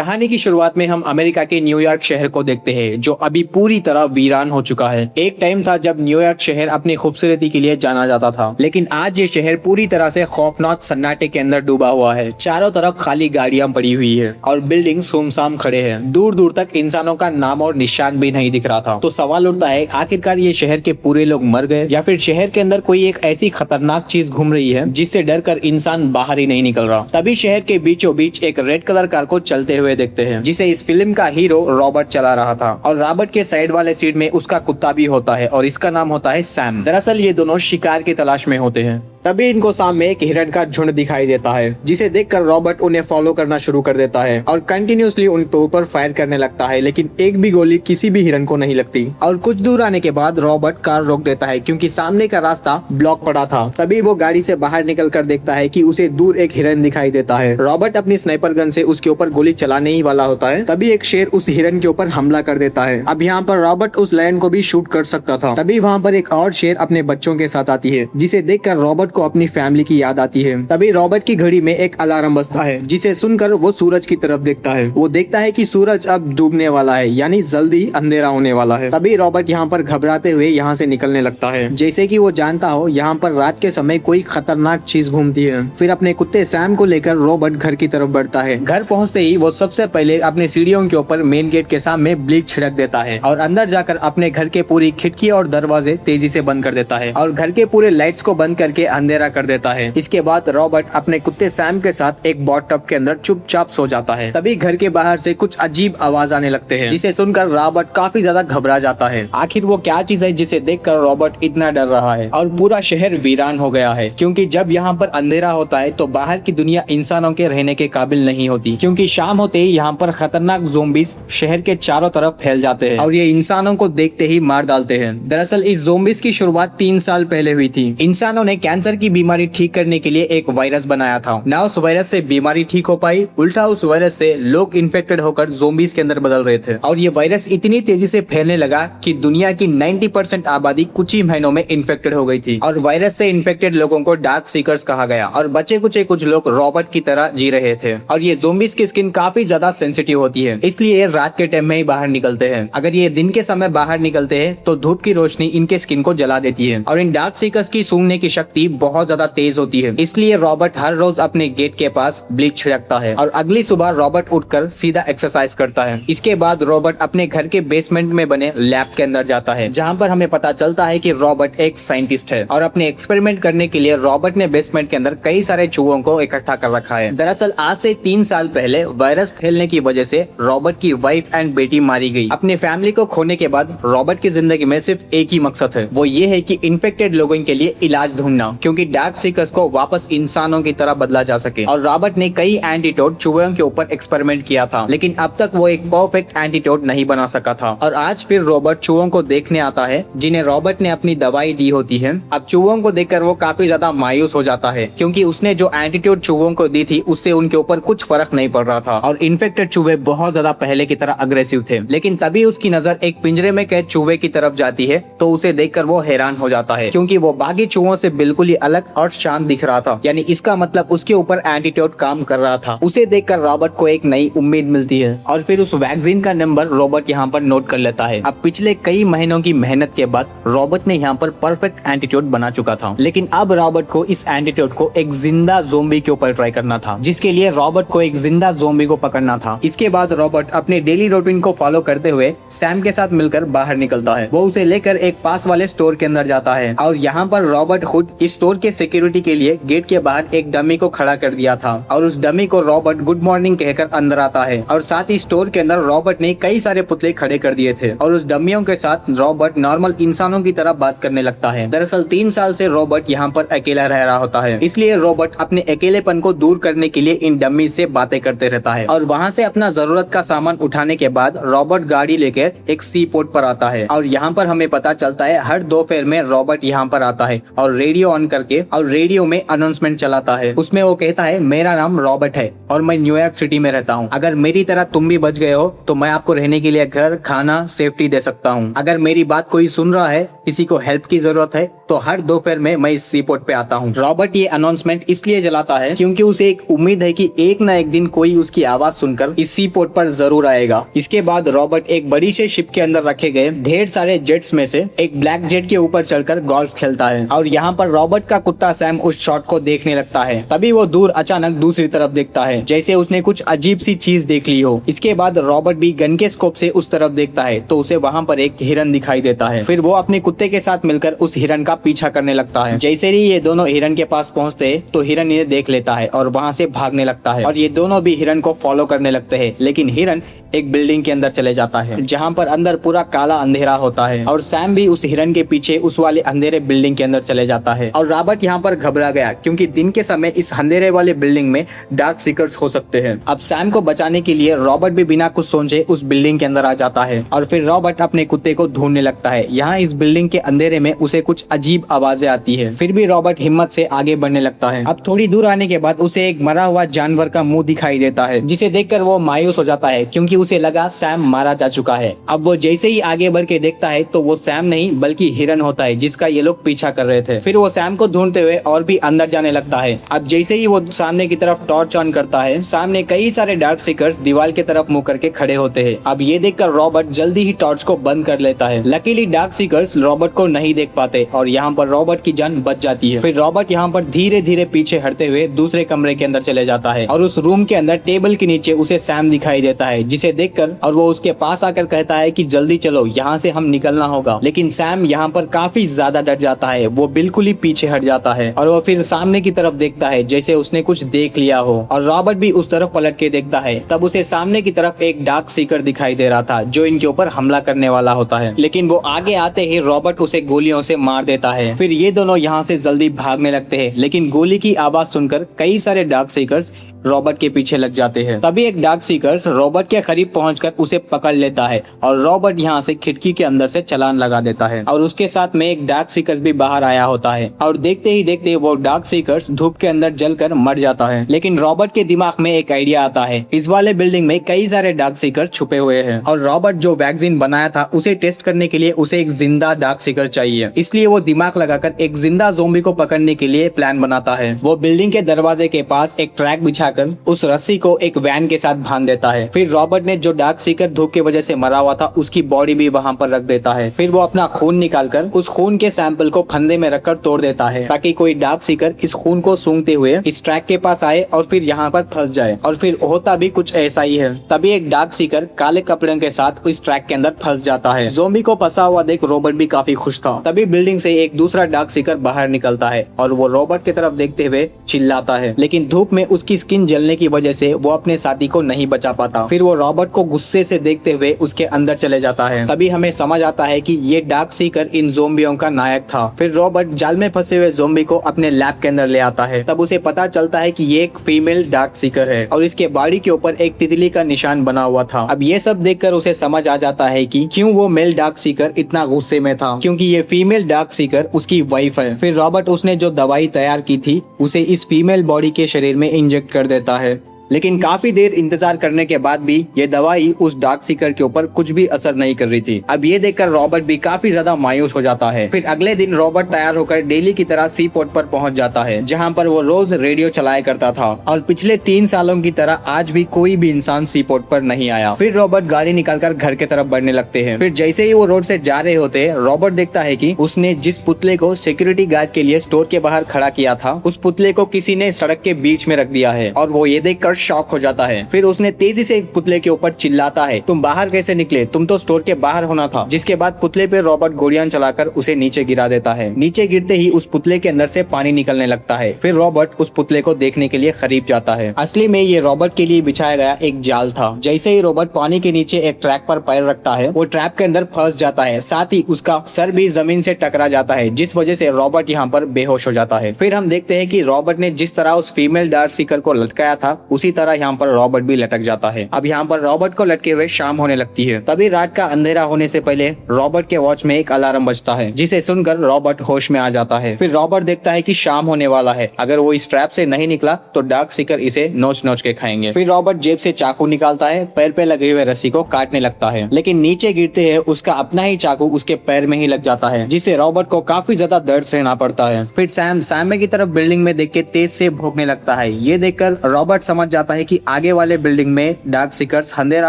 कहानी की शुरुआत में हम अमेरिका के न्यूयॉर्क शहर को देखते हैं जो अभी पूरी तरह वीरान हो चुका है। एक टाइम था जब न्यूयॉर्क शहर अपनी खूबसूरती के लिए जाना जाता था, लेकिन आज ये शहर पूरी तरह से खौफनाक सन्नाटे के अंदर डूबा हुआ है। चारों तरफ खाली गाड़ियां पड़ी हुई है और बिल्डिंग सुनसान खड़े हैं। दूर दूर तक इंसानों का नाम और निशान भी नहीं दिख रहा था। तो सवाल उठता है, आखिरकार ये शहर के पूरे लोग मर गए या फिर शहर के अंदर कोई एक ऐसी खतरनाक चीज घूम रही है जिससे डर कर इंसान बाहर ही नहीं निकल रहा। तभी शहर के बीचों बीच एक रेड कलर कार को चलते हुए देखते हैं जिसे इस फिल्म का हीरो रॉबर्ट चला रहा था और रॉबर्ट के साइड वाले सीट में उसका कुत्ता भी होता है और इसका नाम होता है सैम। दरअसल ये दोनों शिकार की तलाश में होते हैं। तभी इनको सामने एक हिरण का झुंड दिखाई देता है जिसे देखकर रॉबर्ट उन्हें फॉलो करना शुरू कर देता है और कंटिन्यूअसली उनके ऊपर फायर करने लगता है, लेकिन एक भी गोली किसी भी हिरण को नहीं लगती। और कुछ दूर आने के बाद रॉबर्ट कार रोक देता है क्योंकि सामने का रास्ता ब्लॉक पड़ा था। तभी वो गाड़ी से बाहर निकल कर देखता है कि उसे दूर एक हिरण दिखाई देता है। रॉबर्ट अपनी स्नाइपर गन से उसके ऊपर गोली चलाने ही वाला होता है, तभी एक शेर उस हिरण के ऊपर हमला कर देता है। अब यहाँ पर रॉबर्ट उस लायन को भी शूट कर सकता था। तभी वहाँ पर एक और शेर अपने बच्चों के साथ आती है जिसे देखकर रॉबर्ट को अपनी फैमिली की याद आती है। तभी रॉबर्ट की घड़ी में एक अलार्म बजता है जिसे सुनकर वो सूरज की तरफ देखता है। वो देखता है कि सूरज अब डूबने वाला है, यानी जल्दी अंधेरा होने वाला है। तभी रॉबर्ट यहाँ पर घबराते हुए यहाँ से निकलने लगता है, जैसे कि वो जानता हो यहाँ पर रात के समय कोई खतरनाक चीज घूमती है। फिर अपने कुत्ते सैम को लेकर रॉबर्ट घर की तरफ बढ़ता है। घर पहुँचते ही वो सबसे पहले अपने सीढ़ियों के ऊपर मेन गेट के सामने ब्लीच छिड़क देता है और अंदर जाकर अपने घर के पूरी खिड़की और दरवाजे तेजी से बंद कर देता है और घर के पूरे लाइट्स को बंद करके अंधेरा कर देता है। इसके बाद रॉबर्ट अपने कुत्ते सैम के साथ एक बॉथ टब के अंदर चुपचाप सो जाता है। तभी घर के बाहर से कुछ अजीब आवाज आने लगते हैं जिसे सुनकर रॉबर्ट काफी ज्यादा घबरा जाता है। आखिर वो क्या चीज है जिसे देखकर रॉबर्ट इतना डर रहा है। और पूरा शहर वीरान हो गया है क्योंकि जब यहाँ पर अंधेरा होता है तो बाहर की दुनिया इंसानों के रहने के काबिल नहीं होती, क्योंकि शाम होते ही यहाँ पर खतरनाक ज़ोंबीज शहर के चारों तरफ फैल जाते हैं और ये इंसानों को देखते ही मार डालते हैं। दरअसल इस ज़ोंबीज की शुरुआत 3 साल पहले हुई थी। इंसानों ने कैंसर की बीमारी ठीक करने के लिए एक वायरस बनाया था। ना उस वायरस से बीमारी ठीक हो पाई, उल्टा उस वायरस से लोग इन्फेक्टेड होकर ज़ोंबीज के अंदर बदल रहे थे और ये वायरस इतनी तेजी से फैलने लगा कि दुनिया की 90% आबादी कुछ ही महीनों में इन्फेक्टेड हो गई थी। और वायरस से इन्फेक्टेड लोगों को डार्क सीकर्स कहा गया और बचे कुछ लोग रॉबर्ट की तरह जी रहे थे। और ये ज़ोंबीज की स्किन काफी ज्यादा सेंसिटिव होती है, इसलिए ये रात के टाइम में ही बाहर निकलते हैं। अगर ये दिन के समय बाहर निकलते हैं तो धूप की रोशनी इनके स्किन को जला देती है और इन डार्क सीकर्स की सूंघने की शक्ति बहुत ज्यादा तेज होती है। इसलिए रॉबर्ट हर रोज अपने गेट के पास ब्लीच छिड़कता है और अगली सुबह रॉबर्ट उठकर सीधा एक्सरसाइज करता है। इसके बाद रॉबर्ट अपने घर के बेसमेंट में बने लैब के अंदर जाता है, जहाँ पर हमें पता चलता है कि रॉबर्ट एक साइंटिस्ट है और अपने एक्सपेरिमेंट करने के लिए रॉबर्ट ने बेसमेंट के अंदर कई सारे चूहों को इकट्ठा कर रखा है। दरअसल आज से 3 साल पहले वायरस फैलने की वजह से रॉबर्ट की वाइफ एंड बेटी मारी गई। अपने फैमिली को खोने के बाद रॉबर्ट की जिंदगी में सिर्फ एक ही मकसद है, वो ये है कि इन्फेक्टेड लोगों के लिए इलाज ढूंढना, क्योंकि डार्क सीकर्स को वापस इंसानों की तरह बदला जा सके। और रॉबर्ट ने कई एंटीडोट चूहों के ऊपर एक्सपेरिमेंट किया था, लेकिन अब तक वो एक परफेक्ट एंटीडोट नहीं बना सका था। और आज फिर रॉबर्ट चूहों को देखने आता है जिन्हें रॉबर्ट ने अपनी दवाई दी होती है। अब चूहों को देखकर वो काफी ज्यादा मायूस हो जाता है क्योंकि उसने जो एंटीडोट चूहों को दी थी उससे उनके ऊपर कुछ फर्क नहीं पड़ रहा था और इन्फेक्टेड चूहे बहुत ज्यादा पहले की तरह अग्रेसिव थे। लेकिन तभी उसकी नजर एक पिंजरे में कैद चूहे की तरफ जाती है तो उसे देखकर वो हैरान हो जाता है क्योंकि वो बाकी चूहों से बिल्कुल ही अलग और शांत दिख रहा था, यानी इसका मतलब उसके ऊपर एंटीडोट काम कर रहा था। उसे देखकर रॉबर्ट को एक नई उम्मीद मिलती है और फिर उस वैक्सीन का नंबर रॉबर्ट यहाँ पर नोट कर लेता है। अब पिछले कई महीनों की मेहनत के बाद रॉबर्ट ने यहाँ पर परफेक्ट एंटीडोट बना चुका था, लेकिन अब रॉबर्ट को इस एंटीडोट को एक जिंदा ज़ोंबी के ऊपर ट्राई करना था, जिसके लिए रॉबर्ट को एक जिंदा ज़ोंबी को पकड़ना था। इसके बाद रॉबर्ट अपने डेली रूटीन को फॉलो करते हुए सैम के साथ मिलकर बाहर निकलता है। वो उसे लेकर एक पास वाले स्टोर के अंदर जाता है और यहाँ पर रॉबर्ट खुद इस स्टोर के सिक्योरिटी के लिए गेट के बाहर एक डमी को खड़ा कर दिया था और उस डमी को रॉबर्ट गुड मॉर्निंग कहकर अंदर आता है। और साथ ही स्टोर के अंदर रॉबर्ट ने कई सारे पुतले खड़े कर दिए थे और उस डमियों के साथ रॉबर्ट नॉर्मल इंसानों की तरह बात करने लगता है। दरअसल 3 साल से रॉबर्ट यहाँ पर अकेला रह रहा होता है, इसलिए रॉबर्ट अपने अकेलेपन को दूर करने के लिए इन डमी से बातें करते रहता है। और वहाँ से अपना जरूरत का सामान उठाने के बाद रॉबर्ट गाड़ी लेकर एक सी पोर्ट पर आता है और यहाँ पर हमें पता चलता है हर दोपहर में रॉबर्ट यहाँ पर आता है और रेडियो ऑन करके और रेडियो में अनाउंसमेंट चलाता है। उसमें वो कहता है, मेरा नाम रॉबर्ट है और मैं न्यूयॉर्क सिटी में रहता हूँ। अगर मेरी तरह तुम भी बच गए हो तो मैं आपको रहने के लिए घर, खाना, सेफ्टी दे सकता हूँ। अगर मेरी बात कोई सुन रहा है, किसी को हेल्प की जरूरत है, तो हर दोपहर में मैं इस सी पोर्ट पे आता हूँ। रॉबर्ट ये अनाउंसमेंट इसलिए जलाता है क्योंकि उसे एक उम्मीद है कि एक ना एक दिन कोई उसकी आवाज सुनकर इस सी पोर्ट पर जरूर आएगा। इसके बाद रॉबर्ट एक बड़ी से शिप के अंदर रखे गए ढेर सारे जेट्स में से एक ब्लैक जेट के ऊपर चढ़कर गोल्फ खेलता है और यहाँ पर रॉबर्ट का कुत्ता सैम उस शॉट को देखने लगता है। तभी वो दूर अचानक दूसरी तरफ देखता है, जैसे उसने कुछ अजीब सी चीज देख ली हो। इसके बाद रॉबर्ट भी गन के स्कोप से उस तरफ देखता है तो उसे वहाँ पर एक हिरन दिखाई देता है। फिर वो अपने कुत्ते के साथ मिलकर उस हिरन का पीछा करने लगता है। जैसे ही ये दोनों हिरन के पास पहुँचते तो हिरन इन्हें देख लेता है और वहाँ से भागने लगता है और ये दोनों भी हिरन को फॉलो करने लगते हैं। लेकिन हिरन एक बिल्डिंग के अंदर चले जाता है जहाँ पर अंदर पूरा काला अंधेरा होता है और सैम भी उस हिरन के पीछे उस वाले अंधेरे बिल्डिंग के अंदर चले जाता है। और रॉबर्ट यहाँ पर घबरा गया क्योंकि दिन के समय इस अंधेरे वाले बिल्डिंग में डार्क सीकर्स हो सकते हैं। अब सैम को बचाने के लिए रॉबर्ट भी बिना कुछ सोचे उस बिल्डिंग के अंदर आ जाता है और फिर रॉबर्ट अपने कुत्ते को ढूंढने लगता है। यहाँ इस बिल्डिंग के अंधेरे में उसे कुछ अजीब आवाजें आती है, फिर भी रॉबर्ट हिम्मत से आगे बढ़ने लगता है। अब थोड़ी दूर आने के बाद उसे एक मरा हुआ जानवर का मुंह दिखाई देता है, जिसे देखकर वो मायूस हो जाता है क्योंकि उसे लगा सैम मारा जा चुका है। अब वो जैसे ही आगे बढ़ के देखता है तो वो सैम नहीं बल्कि हिरन होता है जिसका ये लोग पीछा कर रहे थे। फिर वो सैम को ढूंढते हुए और भी अंदर जाने लगता है। अब जैसे ही वो सामने की तरफ टॉर्च ऑन करता है, सामने कई सारे डार्क सीकर्स दीवार की तरफ मुंह करके खड़े होते हैं। अब ये देखकर रॉबर्ट जल्दी ही टॉर्च को बंद कर लेता है। लकीली डार्क सीकर्स रॉबर्ट को नहीं देख पाते और यहाँ पर रॉबर्ट की जान बच जाती है। फिर रॉबर्ट यहाँ पर धीरे धीरे पीछे हटते हुए दूसरे कमरे के अंदर चले जाता है और उस रूम के अंदर टेबल के नीचे उसे सैम दिखाई देता है, जिसे देखकर और वो उसके पास आकर कहता है कि जल्दी चलो, यहाँ से हम निकलना होगा। लेकिन सैम यहाँ पर काफी ज्यादा डर जाता है, वो बिल्कुल ही पीछे हट जाता है और वो फिर सामने की तरफ देखता है जैसे उसने कुछ देख लिया हो। और रॉबर्ट भी उस तरफ पलट के देखता है, तब उसे सामने की तरफ एक डार्क सीकर दिखाई दे रहा था जो इनके ऊपर हमला करने वाला होता है। लेकिन वो आगे आते ही रॉबर्ट उसे गोलियों से मार देता है। फिर ये दोनों यहाँ से जल्दी भागने लगते हैं, लेकिन गोली की आवाज सुनकर कई सारे डार्क सीकर्स रॉबर्ट के पीछे लग जाते हैं। तभी एक डार्क सीकर्स रॉबर्ट के करीब पहुंचकर उसे पकड़ लेता है और रॉबर्ट यहाँ से खिड़की के अंदर से छलांग लगा देता है और उसके साथ में एक डार्क सीकर्स भी बाहर आया होता है और देखते ही देखते वो डार्क सीकर्स धूप के अंदर जलकर मर जाता है। लेकिन रॉबर्ट के दिमाग में एक आइडिया आता है, इस वाले बिल्डिंग में कई सारे डार्क सीकर्स छुपे हुए हैं और रॉबर्ट जो वैक्सीन बनाया था उसे टेस्ट करने के लिए उसे एक जिंदा डार्क सीकर चाहिए। इसलिए वो दिमाग लगाकर एक जिंदा ज़ोंबी को पकड़ने के लिए प्लान बनाता है। वो बिल्डिंग के दरवाजे के पास एक ट्रैक बिछाकर उस रस्सी को एक वैन के साथ बांध देता है। फिर रॉबर्ट ने जो डार्क सीकर धूप की वजह से मरा हुआ था उसकी बॉडी भी वहाँ पर रख देता है। फिर वो अपना खून निकालकर उस खून के सैंपल को फंदे में रखकर तोड़ देता है ताकि कोई डार्क सीकर इस खून को सूंघते हुए इस ट्रैक के पास आए और फिर यहाँ पर फंस जाए। और फिर होता भी कुछ ऐसा ही है। तभी एक डार्क सीकर काले कपड़ों के साथ इस ट्रैक के अंदर फंस जाता है। ज़ोंबी को फंसा हुआ देख रॉबर्ट भी काफी खुश था। तभी बिल्डिंग से एक दूसरा डार्क सीकर बाहर निकलता है और वो रॉबर्ट की तरफ देखते हुए चिल्लाता है, लेकिन धूप में उसकी स्किन जलने की वजह से वो अपने साथी को नहीं बचा पाता। फिर वो रॉबर्ट को गुस्से से देखते हुए उसके अंदर चले जाता है। तभी हमें समझ आता है कि ये डार्क सीकर इन ज़ोंबियों का नायक था। फिर रॉबर्ट जाल में फंसे हुए ज़ोंबी को अपने लैब के अंदर ले आता है। तब उसे पता चलता है कि ये एक फीमेल डार्क सीकर है और इसके बॉडी के ऊपर एक तितली का निशान बना हुआ था। अब ये सब देखकर उसे समझ आ जाता है कि क्यों वो मेल डार्क सीकर इतना गुस्से में था, क्योंकि ये फीमेल डार्क सीकर उसकी वाइफ है। फिर रॉबर्ट उसने जो दवाई तैयार की थी उसे इस फीमेल बॉडी के शरीर में इंजेक्ट कर देता है। लेकिन काफी देर इंतजार करने के बाद भी ये दवाई उस डार्क सीकर के ऊपर कुछ भी असर नहीं कर रही थी। अब ये देखकर रॉबर्ट भी काफी ज्यादा मायूस हो जाता है। फिर अगले दिन रॉबर्ट तैयार होकर डेली की तरह सी पोर्ट पर पहुंच जाता है, जहां पर वो रोज रेडियो चलाया करता था और पिछले 3 सालों की तरह आज भी कोई भी इंसान सी पोर्ट पर नहीं आया। फिर रॉबर्ट गाड़ी निकालकर घर की तरफ बढ़ने लगते हैं। फिर जैसे ही वो रोड से जा रहे होते हैं, रॉबर्ट देखता है कि उसने जिस पुतले को सिक्योरिटी गार्ड के लिए स्टोर के बाहर खड़ा किया था, उस पुतले को किसी ने सड़क के बीच में रख दिया है और वो ये देखकर शॉक हो जाता है। फिर उसने तेजी से एक पुतले के ऊपर चिल्लाता है, तुम बाहर कैसे निकले, तुम तो स्टोर के बाहर होना था। जिसके बाद पुतले पे रॉबर्ट गोलियां चलाकर उसे नीचे गिरा देता है। नीचे गिरते ही उस पुतले के अंदर से पानी निकलने लगता है। फिर रॉबर्ट उस पुतले को देखने के लिए करीब जाता है। असली में ये रॉबर्ट के लिए बिछाया गया एक जाल था। जैसे ही रॉबर्ट पानी के नीचे एक ट्रैक पर पैर रखता है, वो ट्रैप के अंदर फंस जाता है। साथ ही उसका सर भी जमीन से टकरा जाता है, जिस वजह से रॉबर्ट यहाँ पर बेहोश हो जाता है। फिर हम देखते हैं कि रॉबर्ट ने जिस तरह उस फीमेल डार्क सीकर को लटकाया था, उसी उसी तरह यहाँ पर रॉबर्ट भी लटक जाता है। अब यहाँ पर रॉबर्ट को लटके हुए शाम होने लगती है। तभी रात का अंधेरा होने से पहले रॉबर्ट के वॉच में एक अलार्म बजता है, जिसे सुनकर रॉबर्ट होश में आ जाता है। फिर रॉबर्ट देखता है कि शाम होने वाला है, अगर वो इस ट्रैप से नहीं निकला तो डार्क सीकर इसे नोच नोच के खाएंगे। फिर रॉबर्ट जेब से चाकू निकालता है, पैर पे लगे हुए रस्सी को काटने लगता है, लेकिन नीचे गिरते है उसका अपना ही चाकू उसके पैर में ही लग जाता है, जिससे रॉबर्ट को काफी ज्यादा दर्द सहना पड़ता है। फिर सैम सामने की तरफ बिल्डिंग में देख के तेज से भौंकने लगता है। ये देखकर रॉबर्ट समझ जाता है कि आगे वाले बिल्डिंग में डार्क सीकर्स अंधेरा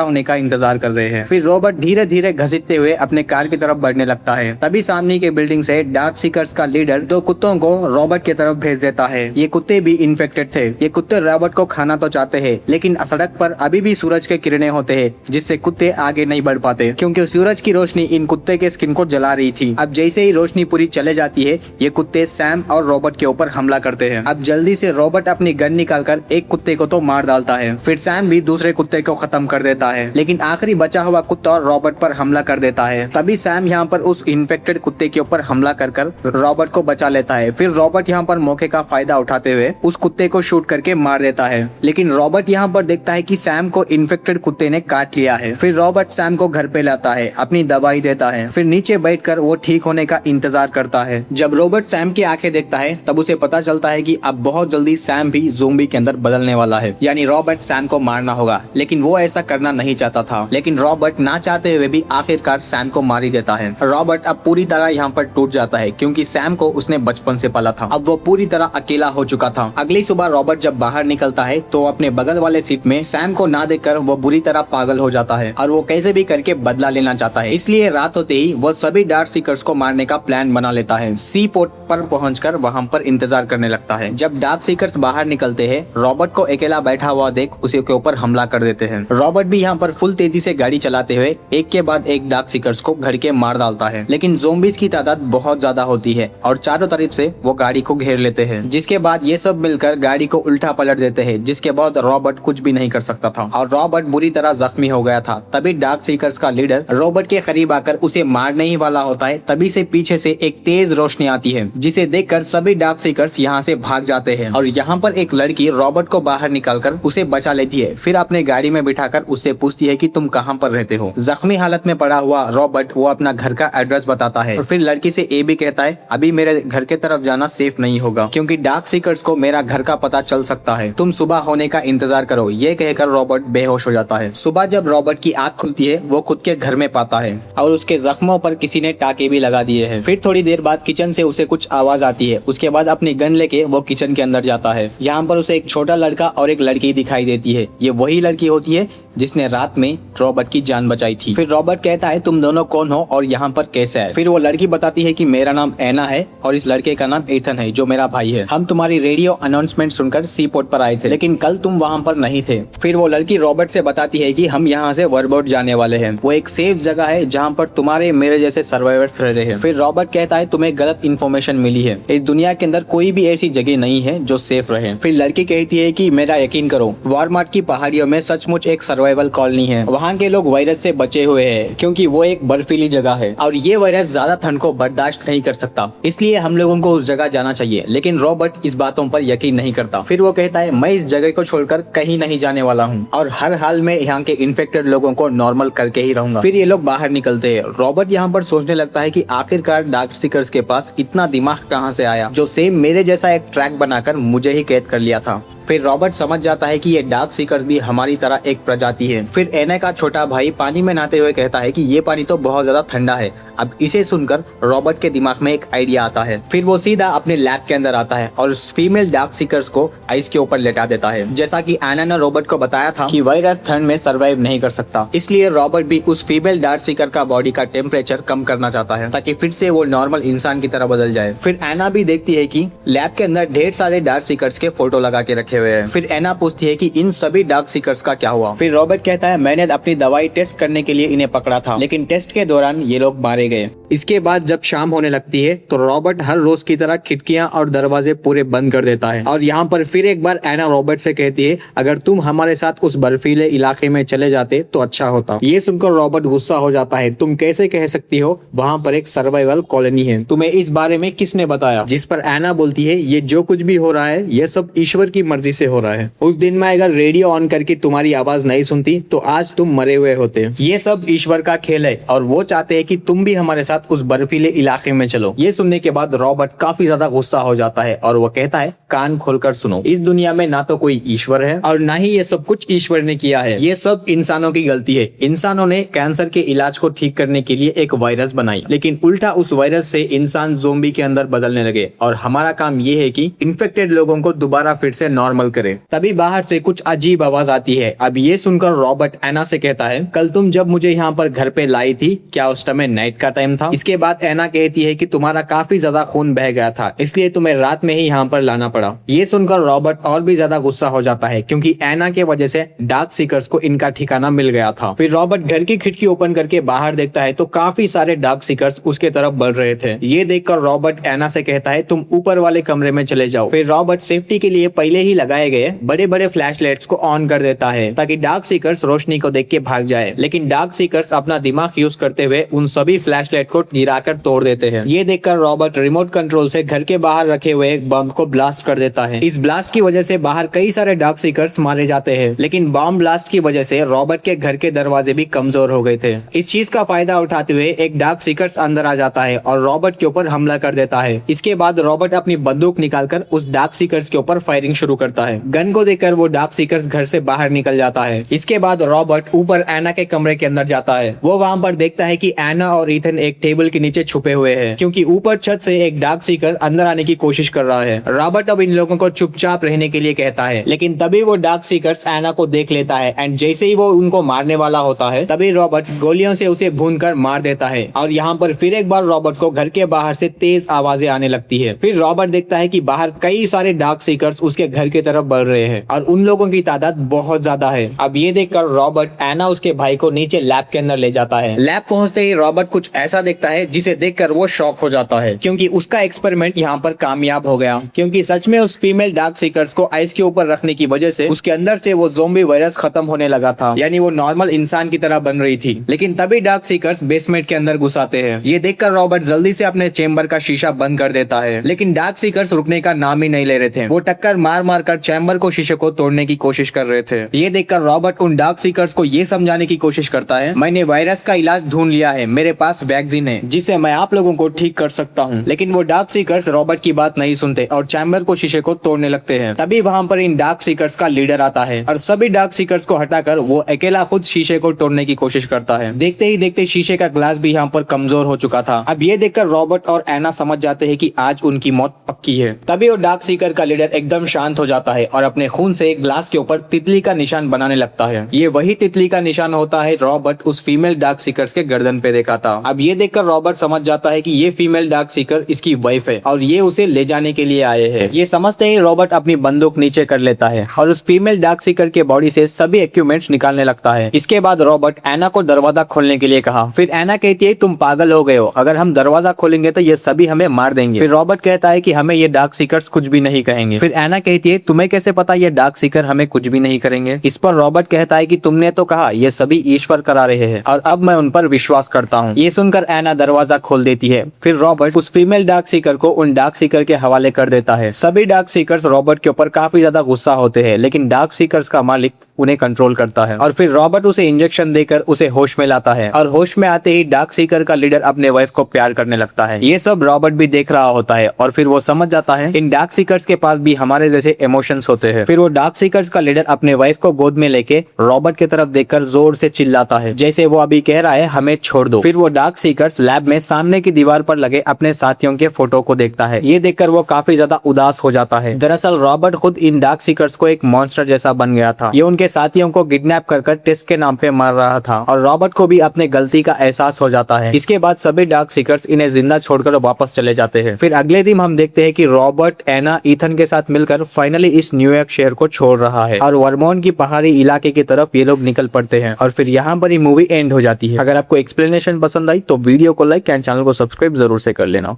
होने का इंतजार कर रहे हैं। फिर रॉबर्ट धीरे धीरे घसीटते हुए अपने कार की तरफ बढ़ने लगता है। तभी सामने के बिल्डिंग से डार्क सीकर्स का लीडर 2 कुत्तों को रॉबर्ट की तरफ भेज देता है। ये कुत्ते भी इन्फेक्टेड थे। ये कुत्ते रॉबर्ट को खाना तो चाहते हैं, लेकिन सड़क पर अभी भी सूरज के किरणें होते हैं, जिससे कुत्ते आगे नहीं बढ़ पाते, क्योंकि सूरज की रोशनी इन कुत्ते के स्किन को जला रही थी। अब जैसे ही रोशनी पूरी चले जाती है, ये कुत्ते सैम और रॉबर्ट के ऊपर हमला करते हैं। अब जल्दी से रॉबर्ट अपनी गन निकालकर एक कुत्ते को तो मार डालता है। फिर सैम भी दूसरे कुत्ते को खत्म कर देता है, लेकिन आखिरी बचा हुआ कुत्ता रॉबर्ट पर हमला कर देता है। तभी सैम यहाँ पर उस इन्फेक्टेड कुत्ते के ऊपर हमला कर रॉबर्ट को बचा लेता है। फिर रॉबर्ट यहाँ पर मौके का फायदा उठाते हुए उस कुत्ते को शूट करके मार देता है, लेकिन रॉबर्ट यहाँ पर देखता है कि सैम को इन्फेक्टेड कुत्ते ने काट लिया है। फिर रॉबर्ट सैम को घर पे लाता है, अपनी दवाई देता है, फिर नीचे बैठकर वो ठीक होने का इंतजार करता है। जब रॉबर्ट सैम की आंखें देखता है, तब उसे पता चलता है कि अब बहुत जल्दी सैम भी ज़ोंबी के अंदर बदलने वाला है, यानी रॉबर्ट सैम को मारना होगा। लेकिन वो ऐसा करना नहीं चाहता था, लेकिन रॉबर्ट ना चाहते हुए भी आखिरकार सैम को मार ही देता है। रॉबर्ट अब पूरी तरह यहाँ पर टूट जाता है, क्योंकि सैम को उसने बचपन से पाला था। अब वो पूरी तरह अकेला हो चुका था। अगली सुबह रॉबर्ट जब बाहर निकलता है, तो अपने बगल वाले सीट में सैम को ना देखकर वो बुरी तरह पागल हो जाता है, और वो कैसे भी करके बदला लेना चाहता है। इसलिए रात होते ही वो सभी डार्क सीकर्स को मारने का प्लान बना लेता है। सी पोर्ट पर पहुंचकर वहां पर इंतजार करने लगता है। जब डार्क सीकर्स बाहर निकलते हैं, रॉबर्ट को अकेला बैठा हुआ देख उसी के ऊपर हमला कर देते हैं। रॉबर्ट भी यहाँ पर फुल तेजी से गाड़ी चलाते हुए एक के बाद एक डार्क सीकर्स को घर के मार डालता है, लेकिन ज़ोंबीज की तादाद बहुत ज्यादा होती है और चारों तरफ से वो गाड़ी को घेर लेते हैं, जिसके बाद ये सब मिलकर गाड़ी को उल्टा पलट देते हैं, जिसके बाद रॉबर्ट कुछ भी नहीं कर सकता था और रॉबर्ट बुरी तरह जख्मी हो गया था। तभी डार्क सीकर्स का लीडर रॉबर्ट के करीब आकर उसे मारने ही वाला होता है। तभी से पीछे से एक तेज रोशनी आती है, जिसे देखकर सभी डार्क सीकर्स यहाँ से भाग जाते हैं और यहाँ पर एक लड़की रॉबर्ट को बाहर निकालकर उसे बचा लेती है। फिर अपने गाड़ी में बिठाकर उससे पूछती है कि तुम कहाँ पर रहते हो। जख्मी हालत में पड़ा हुआ रॉबर्ट वो अपना घर का एड्रेस बताता है और फिर लड़की से ये भी कहता है, अभी मेरे घर के तरफ जाना सेफ नहीं होगा, क्योंकि डार्क सीकर्स को मेरा घर का पता चल सकता है। तुम सुबह होने का इंतजार करो। ये कहकर रॉबर्ट बेहोश हो जाता है। सुबह जब रॉबर्ट की आँख खुलती है, वो खुद के घर में पाता है और उसके जख्मों पर किसी ने टाके भी लगा दिए हैं। फिर थोड़ी देर बाद किचन से उसे कुछ आवाज आती है। उसके बाद अपनी गन लेके वो किचन के अंदर जाता है। यहाँ पर उसे एक छोटा लड़का और एक लड़की दिखाई देती है। ये वही लड़की होती है जिसने रात में रॉबर्ट की जान बचाई थी। फिर रॉबर्ट कहता है, तुम दोनों कौन हो और यहाँ पर कैसे है। फिर वो लड़की बताती है कि मेरा नाम एना है और इस लड़के का नाम एथन है, जो मेरा भाई है। हम तुम्हारी रेडियो अनाउंसमेंट सुनकर सी पोर्ट पर आए थे, लेकिन कल तुम वहाँ पर नहीं थे। फिर वो लड़की रॉबर्ट से बताती है कि हम यहाँ से वर्बोट जाने वाले हैं। वो एक सेफ जगह है जहाँ पर तुम्हारे मेरे जैसे सर्वाइवर्स रह रहे हैं। फिर रॉबर्ट कहता है, तुम्हें गलत इन्फॉर्मेशन मिली है। इस दुनिया के अंदर कोई भी ऐसी जगह नहीं है जो सेफ रहे। फिर लड़की कहती है कि मेरा यकीन करो, वॉलमार्ट की पहाड़ियों में सचमुच एक सर्वाइवल कॉलोनी है। वहाँ के लोग वायरस से बचे हुए हैं, क्योंकि वो एक बर्फीली जगह है और ये वायरस ज्यादा ठंड को बर्दाश्त नहीं कर सकता, इसलिए हम लोगों को उस जगह जाना चाहिए। लेकिन रॉबर्ट इस बातों पर यकीन नहीं करता। फिर वो कहता है, मैं इस जगह को छोड़कर कहीं नहीं जाने वाला हूँ और हर हाल में यहाँ के इन्फेक्टेड लोगों को नॉर्मल करके ही रहूंगा। फिर ये लोग बाहर निकलते हैं। रॉबर्ट यहाँ पर सोचने लगता है कि आखिरकार डार्क सीकर्स के पास इतना दिमाग कहाँ से आया, जो सेम मेरे जैसा एक ट्रैक बनाकर मुझे ही कैद कर लिया था। फिर रॉबर्ट समझ जाता है कि ये डार्क सीकर्स भी हमारी तरह एक प्रजाति है। फिर एना का छोटा भाई पानी में नहाते हुए कहता है कि ये पानी तो बहुत ज्यादा ठंडा है। अब इसे सुनकर रॉबर्ट के दिमाग में एक आइडिया आता है। फिर वो सीधा अपने लैब के अंदर आता है और फीमेल डार्क सीकर्स को आइस के ऊपर लेटा देता है। जैसा कि एना ने रॉबर्ट को बताया था कि वायरस ठंड में सर्वाइव नहीं कर सकता, इसलिए रॉबर्ट भी उस फीमेल डार्क सीकर का बॉडी का टेम्परेचर कम करना चाहता है, ताकि फिर से वो नॉर्मल इंसान की तरह बदल जाए। फिर एना भी देखती है कि लैब के अंदर ढेर सारे डार्क सीकर्स के फोटो लगा के रखे हुए हैं। फिर एना पूछती है कि इन सभी डार्क सीकर्स का क्या हुआ। फिर रॉबर्ट कहता है, मैंने अपनी दवाई टेस्ट करने के लिए इन्हें पकड़ा था, लेकिन टेस्ट के दौरान ये लोग मारे गए। इसके बाद जब शाम होने लगती है तो रॉबर्ट हर रोज की तरह खिड़कियां और दरवाजे पूरे बंद कर देता है और यहाँ पर फिर एक बार एना रॉबर्ट से कहती है, अगर तुम हमारे साथ उस बर्फीले इलाके में चले जाते तो अच्छा होता। ये सुनकर रॉबर्ट गुस्सा हो जाता है, तुम कैसे कह सकती हो, वहाँ पर एक सर्वाइवल कॉलोनी है, तुम्हें इस बारे में किसने बताया। जिस पर एना बोलती है, ये जो कुछ भी हो रहा है ये सब ईश्वर की मर्जी से हो रहा है। उस दिन मैं अगर रेडियो ऑन करके तुम्हारी आवाज नहीं सुनती तो आज तुम मरे हुए होते। ये सब ईश्वर का खेल है और वो चाहते हैं कि तुम भी हमारे साथ उस बर्फीले इलाके में चलो। ये सुनने के बाद रॉबर्ट काफी ज्यादा गुस्सा हो जाता है और वो कहता है, कान खोलकर सुनो, इस दुनिया में ना तो कोई ईश्वर है और ना ही ये सब कुछ ईश्वर ने किया है, ये सब इंसानों की गलती है। इंसानों ने कैंसर के इलाज को ठीक करने के लिए एक वायरस बनाई, लेकिन उल्टा उस वायरस से इंसान ज़ोंबी के अंदर बदलने लगे और हमारा काम ये है कि इन्फेक्टेड लोगों को दोबारा फिर से नॉर्मल करे। तभी बाहर से कुछ अजीब आवाज आती है। अब ये सुनकर रॉबर्ट एना से कहता है, कल तुम जब मुझे यहाँ पर घर पे लाई थी, क्या उस समय नाइट का टाइम था? इसके बाद एना कहती है कि तुम्हारा काफी ज्यादा खून बह गया था, इसलिए तुम्हें रात में ही यहाँ पर लाना पड़ा। ये सुनकर रॉबर्ट और भी ज्यादा गुस्सा हो जाता है क्योंकि एना के वजह से डार्क सीकर्स को इनका ठिकाना मिल गया था। फिर रॉबर्ट घर की खिड़की ओपन करके बाहर देखता है तो काफी सारे डार्क सीकर्स उसके तरफ बढ़ रहे थे। ये देखकर रॉबर्ट एना से कहता है, तुम ऊपर वाले कमरे में चले जाओ। फिर रॉबर्ट सेफ्टी के लिए पहले ही लगाए गए बड़े बड़े फ्लैश लाइट्स को ऑन कर देता है ताकि डार्क सीकर्स रोशनी को देख के भाग जाए, लेकिन डार्क सीकर्स अपना दिमाग यूज करते हुए उन सभी फ्लैश लाइट को गिराकर तोड़ देते हैं। ये देखकर रॉबर्ट रिमोट कंट्रोल से घर के बाहर रखे हुए एक बम को ब्लास्ट कर देता है। इस ब्लास्ट की वजह से बाहर कई सारे डार्क सीकर्स मारे जाते हैं, लेकिन बम ब्लास्ट की वजह से रॉबर्ट के घर के दरवाजे भी कमजोर हो गए थे। इस चीज का फायदा उठाते हुए एक डार्क सीकर्स अंदर आ जाता है और रॉबर्ट के ऊपर हमला कर देता है। इसके बाद रॉबर्ट अपनी बंदूक निकालकर उस डार्क सीकर्स के ऊपर फायरिंग शुरू करता है। गन को देखकर वो डार्क सीकर्स घर से बाहर निकल जाता है। इसके बाद रॉबर्ट ऊपर एना के कमरे के अंदर जाता है। वो वहाँ पर देखता है कि एना और ईथन एक टेबल के नीचे छुपे हुए हैं क्योंकि ऊपर छत से एक डार्क सीकर अंदर आने की कोशिश कर रहा है। रॉबर्ट अब इन लोगों को चुपचाप रहने के लिए कहता है, लेकिन तभी वो डार्क सीकर्स एना को देख लेता है एंड जैसे ही वो उनको मारने वाला होता है तभी रॉबर्ट गोलियों से उसे भूनकर मार देता है। और यहाँ पर फिर एक बार रॉबर्ट को घर के बाहर से तेज आवाजें आने लगती है। फिर रॉबर्ट देखता है कि बाहर कई सारे डार्क सीकर्स उसके घर की तरफ बढ़ रहे हैं और उन लोगों की तादाद बहुत ज्यादा है। अब ये देखकर रॉबर्ट एना उसके भाई को नीचे लैब के अंदर ले जाता है। लैब पहुंचते ही रॉबर्ट कुछ ऐसा देखता है जिसे देखकर वो शॉक हो जाता है क्योंकि उसका एक्सपेरिमेंट यहाँ पर कामयाब हो गया, क्योंकि सच में उस फीमेल डार्क सीकर्स को आइस के ऊपर रखने की वजह से उसके अंदर से वो ज़ोंबी वायरस खत्म होने लगा था, यानी वो नॉर्मल इंसान की तरह बन रही थी। लेकिन तभी डार्क सीकर्स बेसमेंट के अंदर घुस आते हैं। ये देखकर रॉबर्ट जल्दी से अपने चेंबर का शीशा बंद कर देता है, लेकिन डार्क सीकर्स रुकने का नाम ही नहीं ले रहे थे। वो टक्कर मार मार कर चैम्बर को शीशे को तोड़ने की कोशिश कर रहे थे। ये देखकर रॉबर्ट उन डार्क सीकर्स को ये समझाने की कोशिश करता है, मैंने वायरस का इलाज ढूंढ लिया है, मेरे पास वैक्सीन है जिससे मैं आप लोगों को ठीक कर सकता हूँ। लेकिन वो डार्क सीकर्स रॉबर्ट की बात नहीं सुनते और चैम्बर को शीशे को तोड़ने लगते हैं। तभी वहाँ पर इन डार्क सीकर्स का लीडर आता है और सभी डार्क सीकर्स को हटाकर वो अकेला खुद शीशे को तोड़ने की कोशिश करता है। देखते ही देखते शीशे का ग्लास भी यहाँ पर कमजोर हो चुका था। अब ये देखकर रॉबर्ट और एना समझ जाते हैं कि आज उनकी मौत पक्की है। तभी वो डार्क सीकर का लीडर एकदम शांत हो जाता है और अपने खून से एक ग्लास के ऊपर तितली का निशान बनाने लगता है। ये वही तितली का निशान होता है रॉबर्ट उस फीमेल डार्क सीकर्स के गर्दन पे देखा था। अब ये देखकर रॉबर्ट समझ जाता है कि ये फीमेल डार्क सीकर इसकी वाइफ है और ये उसे ले जाने के लिए आए हैं। ये समझते ही रॉबर्ट अपनी बंदूक नीचे कर लेता है और उस फीमेल डार्क सीकर के बॉडी से सभी इक्विपमेंट्स निकालने लगता है। इसके बाद रॉबर्ट एना को दरवाजा खोलने के लिए कहा। फिर एना कहती है तुम पागल हो गए हो, अगर हम दरवाजा खोलेंगे तो ये सभी हमें मार देंगे। फिर रॉबर्ट कहता है कि हमें ये डार्क सीकर्स कुछ भी नहीं कहेंगे। फिर एना कहती है तुम्हें कैसे पता ये डार्क सीकर हमें कुछ भी नहीं करेंगे। इस पर रॉबर्ट कहता है कि तुमने तो कहा ये सभी ईश्वर करा रहे हैं और अब मैं उन पर विश्वास करता हूँ। ये सुनकर एना दरवाजा खोल देती है। फिर रॉबर्ट उस फीमेल डार्क सीकर को उन डार्क सीकर के हवाले कर देता है। सभी डार्क सीकर्स रॉबर्ट के ऊपर काफी ज्यादा गुस्सा होते हैं, लेकिन डार्क सीकर्स का मालिक उन्हें कंट्रोल करता है और फिर रॉबर्ट उसे इंजेक्शन देकर उसे होश में लाता है और होश में आते ही डार्क सीकर का लीडर अपने वाइफ को प्यार करने लगता है। ये सब रॉबर्ट भी देख रहा होता है और फिर वो समझ जाता है इन डार्क सीकर्स के पास भी हमारे जैसे इमोशंस होते हैं। फिर वो डार्क सीकर्स का लीडर अपने वाइफ को गोद में लेके रॉबर्ट की तरफ देखकर जोर से चिल्लाता है जैसे वो अभी कह रहा है हमें छोड़ दो। फिर वो डार्क सीकर्स लैब में सामने की दीवार पर लगे अपने साथियों के फोटो को देखता है। ये देखकर वो काफी ज्यादा उदास हो जाता है। दरअसल रॉबर्ट खुद इन डार्क सीकर्स को एक मॉन्स्टर जैसा बन गया था। ये उनके साथियों को किडनैप कर टेस्ट के नाम पे मार रहा था और रॉबर्ट को भी अपने गलती का एहसास हो जाता है। इसके बाद सभी डार्क सीकर्स इन्हें जिंदा छोड़कर वापस चले जाते हैं। फिर अगले दिन हम देखते हैं कि रॉबर्ट एना ईथन के साथ मिलकर फाइनली इस न्यूयॉर्क शहर को छोड़ रहा है और वर्मोंट की पहाड़ी इलाके की तरफ ये लोग निकल पड़ते हैं और फिर यहाँ पर ही मूवी एंड हो जाती है। अगर आपको एक्सप्लेनेशन पसंद आई तो वीडियो को लाइक एंड चैनल को सब्सक्राइब जरूर से कर लेना।